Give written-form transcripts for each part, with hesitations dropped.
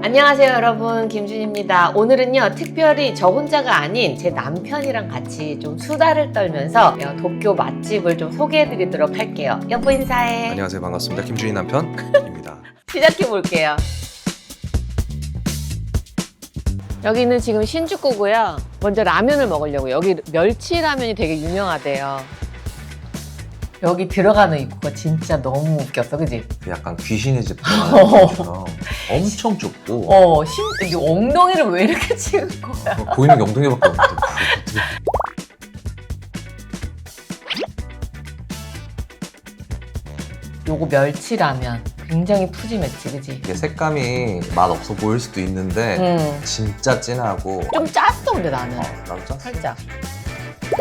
안녕하세요 여러분, 김준입니다. 오늘은요 특별히 저 혼자가 아닌 제 남편이랑 같이 좀 수다를 떨면서 도쿄 맛집을 좀 소개해 드리도록 할게요. 여보 인사해. 안녕하세요, 반갑습니다. 김준희 남편입니다. 시작해 볼게요. 여기는 지금 신주쿠고요. 먼저 라면을 먹으려고. 여기 멸치 라면이 되게 유명하대요. 여기 들어가는 입구가 진짜 너무 웃겼어, 그지? 약간 귀신의 집 들어가는 것처럼 엄청 좁고 이 엉덩이를 왜 이렇게 찍은 거야? 보이는 게 엉덩이밖에 없는데 요거 멸치 라면 굉장히 푸짐했지, 그지? 이게 색감이 맛없어 보일 수도 있는데 진짜 진하고 좀 짰어, 근데 나는. 나도 짰어. 살짝.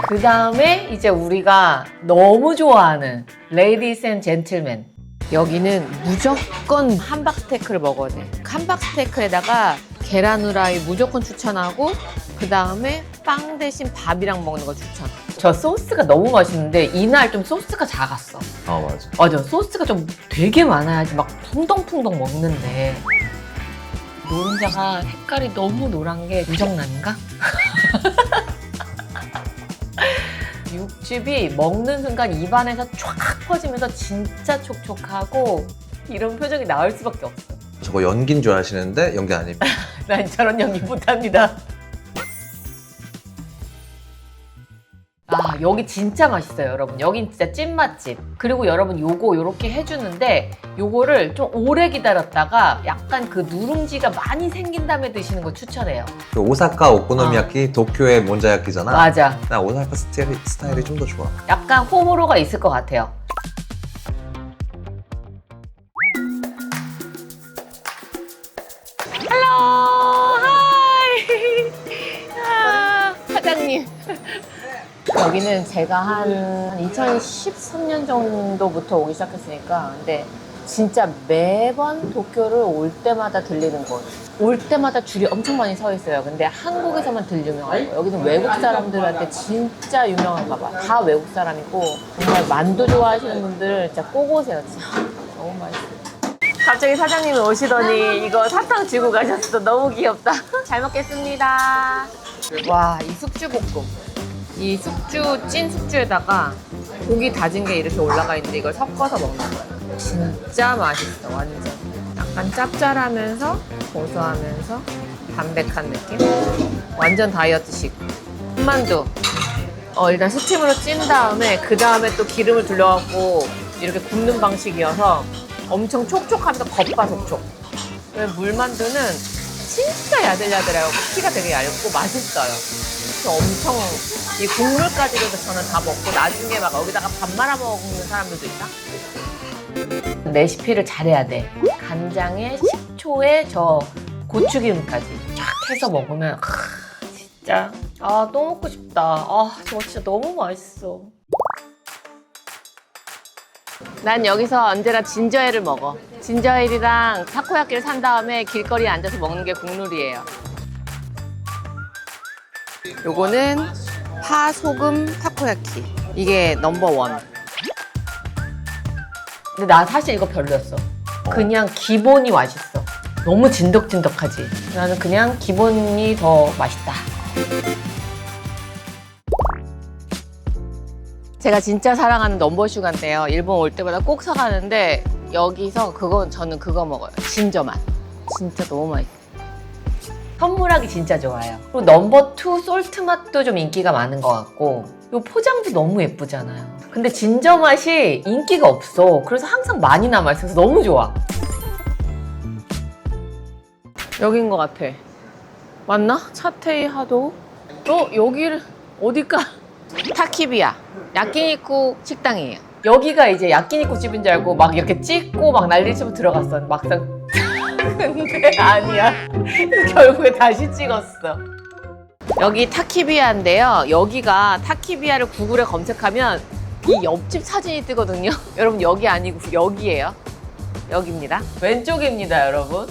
그 다음에 이제 우리가 너무 좋아하는 레이디스 앤 젠틀맨. 여기는 무조건 함박 스테이크를 먹어야 돼. 함박 스테이크에다가 계란 후라이 무조건 추천하고, 그 다음에 빵 대신 밥이랑 먹는 거 추천. 저 소스가 너무 맛있는데 이날 좀 소스가 작았어. 맞아. 맞아, 소스가 좀 되게 많아야지 막 풍덩풍덩 먹는데. 노른자가 색깔이 너무 노란 게 유정란인가? 육즙이 먹는 순간 입안에서 쫙 퍼지면서 진짜 촉촉하고 이런 표정이 나올 수밖에 없어. 저거 연기인 줄 아시는데 연기 아닙니다. 난 저런 연기 못합니다. 아, 여기 진짜 맛있어요, 여러분. 여긴 진짜 찐맛집. 그리고 여러분 요거 요렇게 해주는데 요거를 좀 오래 기다렸다가 약간 그 누룽지가 많이 생긴 다음에 드시는 거 추천해요. 그 오사카 오코노미야키, 도쿄의 몬자야키잖아. 맞아. 나 오사카 스타일이 좀 더 좋아. 약간 호불호가 있을 것 같아요. 헬로, 하이. 아, 사장님. 여기는 제가 한 2013년 정도부터 오기 시작했으니까, 근데 진짜 매번 도쿄를 올 때마다 들리는 곳. 올 때마다 줄이 엄청 많이 서 있어요. 근데 한국에서만 들 유명한 거. 여기는 외국 사람들한테 진짜 유명한가 봐. 다 외국 사람이고, 정말 만두 좋아하시는 분들 진짜 꼭 오세요. 진짜 너무 맛있어요. 갑자기 사장님이 오시더니 이거 사탕 주고 가셨어. 너무 귀엽다. 잘 먹겠습니다. 와, 이 숙주볶음. 이 숙주, 찐 숙주에다가 고기 다진 게 이렇게 올라가 있는데 이걸 섞어서 먹는 거예요. 진짜 맛있어, 완전. 약간 짭짤하면서 고소하면서 담백한 느낌? 완전 다이어트식. 흑만두. 일단 스팀으로 찐 다음에 그 다음에 또 기름을 둘러갖고 이렇게 굽는 방식이어서 엄청 촉촉하면서 겉바속촉. 물만두는 진짜 야들야들하고 피가 되게 얇고 맛있어요. 그래서 엄청 이 국물까지도 저는 다 먹고 나중에 막 여기다가 밥 말아 먹는 사람들도 있다. 레시피를 잘해야 돼. 간장에 식초에 저 고추기름까지 쫙 해서 먹으면 진짜 또 먹고 싶다. 저거 진짜 너무 맛있어. 난 여기서 언제나 진저에를 먹어. 진저에이랑 타코야끼를 산 다음에 길거리에 앉아서 먹는 게 국룰이에요. 요거는 파 소금 타코야끼. 이게 넘버원. 근데 나 사실 이거 별로였어. 그냥 기본이 맛있어. 너무 진덕진덕하지. 나는 그냥 기본이 더 맛있다. 제가 진짜 사랑하는 넘버슈가인데요. 일본 올 때마다 꼭 사가는데 여기서 저는 그거 먹어요. 진저맛. 진짜 너무 맛있어요. 선물하기 진짜 좋아요. 그리고 넘버 2 솔트 맛도 좀 인기가 많은 것 같고, 이 포장도 너무 예쁘잖아요. 근데 진저 맛이 인기가 없어. 그래서 항상 많이 남아있어서 너무 좋아. 여긴 것 같아. 맞나? 차테이 하도? 여기를 어딜까? 타키비야. 야끼니쿠 식당이에요. 여기가 이제 야끼니쿠 집인 줄 알고 막 이렇게 찍고 막 난리 치고 들어갔어. 막상. 근데 아니야. 결국에 다시 찍었어. 여기 타키비야인데요. 여기가 타키비야를 구글에 검색하면 이 옆집 사진이 뜨거든요. 여러분 여기 아니고 여기예요. 여기입니다. 왼쪽입니다, 여러분.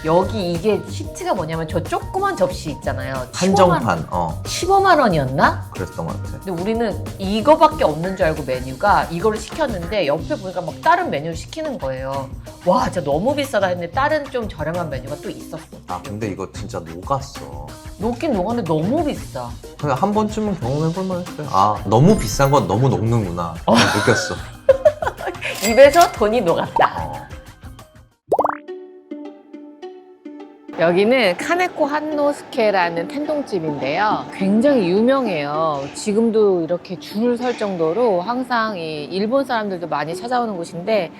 여기 이게 히트가 뭐냐면 저 조그만 접시 있잖아요. 한정판 15만 원이었나? 그랬던 것 같아. 근데 우리는 이거밖에 없는 줄 알고 메뉴가 이거를 시켰는데 옆에 보니까 막 다른 메뉴를 시키는 거예요. 와 진짜 너무 비싸다 했는데 다른 좀 저렴한 메뉴가 또 있었어. 아 근데 이거 진짜 녹았어. 녹긴 녹았는데 너무 비싸. 그냥 한 번쯤은 경험해볼 만했어요. 아 너무 비싼 건 너무 녹는구나 느꼈어. 입에서 돈이 녹았다. 여기는 카네코 한노스케라는 텐동집인데요. 굉장히 유명해요. 지금도 이렇게 줄을 설 정도로 항상 이 일본 사람들도 많이 찾아오는 곳인데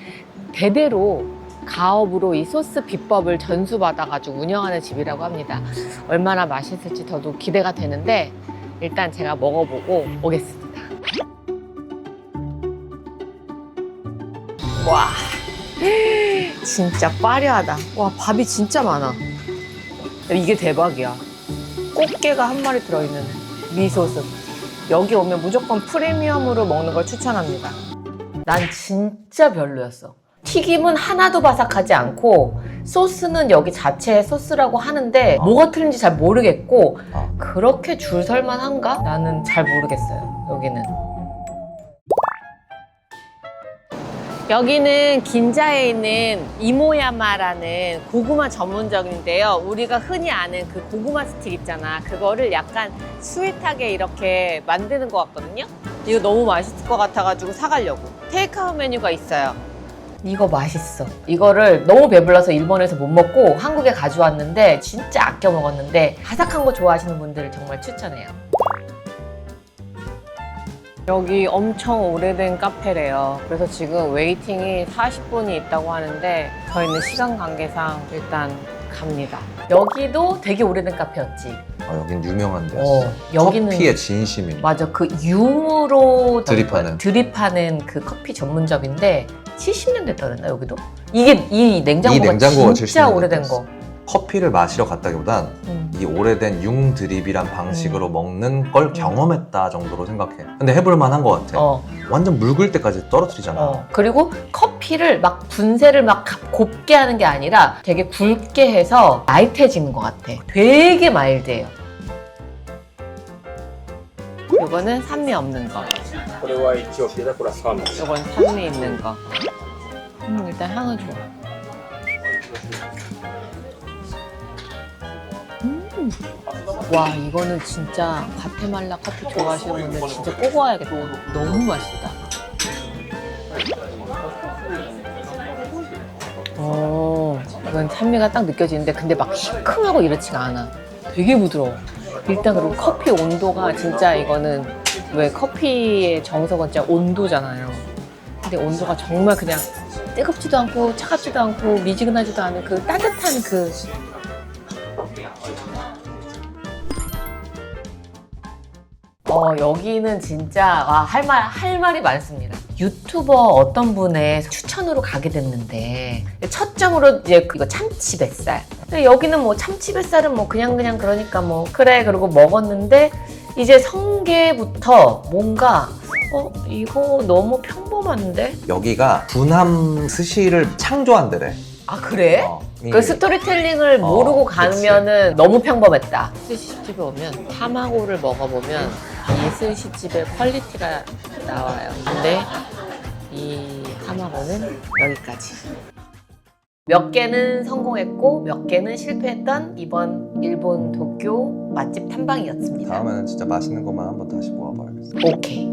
대대로 가업으로 이 소스 비법을 전수받아가지고 운영하는 집이라고 합니다. 얼마나 맛있을지 저도 기대가 되는데 일단 제가 먹어보고 오겠습니다. 와 진짜 빠려하다. 와 밥이 진짜 많아. 이게 대박이야. 꽃게가 한 마리 들어있는 미소스. 여기 오면 무조건 프리미엄으로 먹는 걸 추천합니다. 난 진짜 별로였어. 튀김은 하나도 바삭하지 않고 소스는 여기 자체의 소스라고 하는데 뭐가 틀린지 잘 모르겠고 그렇게 줄 설만한가? 나는 잘 모르겠어요. 여기는. 여기는 긴자에 있는 이모야마라는 고구마 전문점인데요. 우리가 흔히 아는 그 고구마 스틱 있잖아. 그거를 약간 스윗하게 이렇게 만드는 것 같거든요. 이거 너무 맛있을 것 같아가지고 사가려고. 테이크아웃 메뉴가 있어요. 이거 맛있어. 이거를 너무 배불러서 일본에서 못 먹고 한국에 가져왔는데 진짜 아껴 먹었는데 바삭한 거 좋아하시는 분들을 정말 추천해요. 여기 엄청 오래된 카페래요. 그래서 지금 웨이팅이 40분이 있다고 하는데 저희는 시간 관계상 일단 갑니다. 여기도 되게 오래된 카페였지. 여긴 유명한 데였어. 여기는 커피의 진심인. 맞아. 그 융으로 드립하는 그 커피 전문점인데 70년 됐다 그랬나 여기도? 이게 이 냉장고가 진짜 70년 오래된 됐어. 거. 커피를 마시러 갔다기보단 이 오래된 융 드립이란 방식으로 먹는 걸 경험했다 정도로 생각해. 근데 해볼 만한 것 같아. 완전 묽을 때까지 떨어뜨리잖아. 그리고 커피를 막 분쇄를 막 곱게 하는 게 아니라 되게 굵게 해서 라이트해지는 것 같아. 되게 마일드해요. 요거는 산미 없는 거. これは一応ピザコラサーモン。 요건 산미 있는 거. 일단 향은 좋아. 와 이거는 진짜 과테말라 커피 좋아하시는 분들 진짜 꼭 와야겠다. 너무 맛있다. 이건 산미가 딱 느껴지는데 근데 막 시큼하고 이렇지가 않아. 되게 부드러워. 일단 그리고 커피 온도가 진짜 이거는 왜 커피의 정석은 진짜 온도잖아요. 근데 온도가 정말 그냥 뜨겁지도 않고 차갑지도 않고 미지근하지도 않은 그 따뜻한 그 여기는 진짜 할 말이 많습니다. 유튜버 어떤 분의 추천으로 가게 됐는데 첫 점으로 이제 이거 참치 뱃살. 근데 여기는 뭐 참치 뱃살은 뭐 그냥 그러니까 뭐 그래 그러고 먹었는데 이제 성게부터 뭔가 이거 너무 평범한데? 여기가 분함 스시를 창조한 데래. 아 그래? 그 스토리텔링을 모르고 가면은 너무 평범했다. 스시집에 오면 타마고를 먹어보면 이 스시집의 퀄리티가 나와요. 근데 이 타마고는 여기까지. 몇 개는 성공했고 몇 개는 실패했던 이번 일본 도쿄 맛집 탐방이었습니다. 다음에는 진짜 맛있는 것만 한번 다시 모아봐야겠어. 오케이.